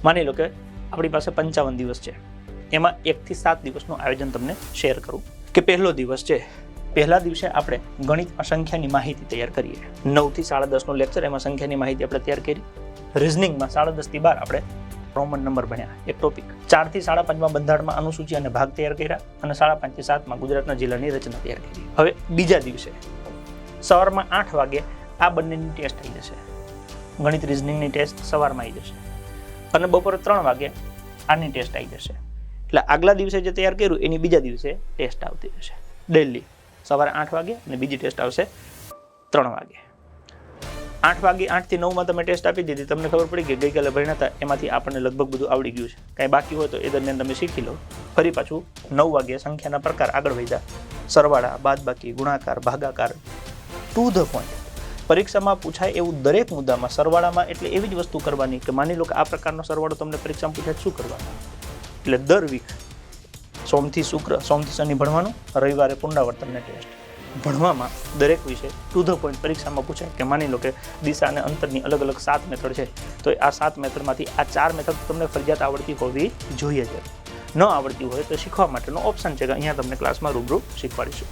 માની લો કે આપણી પાસે 55 દિવસ છે, એમાં 1 થી 7 દિવસનું આયોજન તમને શેર કરું કે પહેલો દિવસ છે, પહેલા દિવસે આપણે ગણિતમાં સંખ્યાની માહિતી તૈયાર કરીએ. 9 થી 10:30નો લેક્ચર, એમાં સંખ્યાની માહિતી આપણે તૈયાર કરી. રિઝનિંગમાં 10:30 થી 12 આપણે રોમન નંબર ભણ્યા, એક ટોપિક. 4 થી 5:30માં બંધારણમાં અનુસૂચિ અને ભાગ તૈયાર કર્યા અને 5:30 થી 7માં ગુજરાતના જિલ્લાની રચના તૈયાર કરી. હવે બીજા દિવસે સવારમાં 8 વાગે આ બંનેની ટેસ્ટ આવી જશે. ગણિત રિઝનિંગની ટેસ્ટ સવારમાં આવી જશે અને બપોરે 3 વાગે આની ટેસ્ટ આવી જશે. એટલે આગલા દિવસે જે તૈયાર કર્યું એની બીજા દિવસે ટેસ્ટ આવતી રહેશે ડેલી. સવારે 8 વાગે અને બીજી ટેસ્ટ આવશે 3 વાગે. 8 વાગે 8 થી 9માં તમે ટેસ્ટ આપી દીધી, તમને ખબર પડી કે ગઈકાલે ભણ્યા હતા એમાંથી આપણને લગભગ બધું આવડી ગયું છે. કાંઈ બાકી હોય તો એ દરમિયાન તમે શીખી લો. ફરી પાછું 9 વાગે સંખ્યાના પ્રકાર આગળ વધ્યા, સરવાળા, બાદબાકી, ગુણાકાર, ભાગાકાર, ટુ ધ પોઈન્ટ. પરીક્ષામાં પૂછાય એવું દરેક મુદ્દામાં સરવાળામાં એટલે એવી જ વસ્તુ કરવાની કે માની લો કે આ પ્રકારનો સરવાળો તમને પરીક્ષામાં પૂછાય શું કરવાનો. એટલે દર વીક સોમથી શનિ ભણવાનું, રવિવારે પુનરાવર્તનને ટેસ્ટ. ભણવામાં દરેક વિષય ટુ ધ પોઈન્ટ પરીક્ષામાં પૂછાય કે માની લો કે દિશા અને અંતરની અલગ અલગ 7 મેથડ છે, તો આ 7 મેથડમાંથી આ 4 મેથડ તમને ફરજિયાત આવડતી હોવી જોઈએ છે. ન આવડતી હોય તો શીખવા માટેનો ઓપ્શન છે કે અહીંયા તમને ક્લાસમાં રૂબરૂ શીખવાડીશું.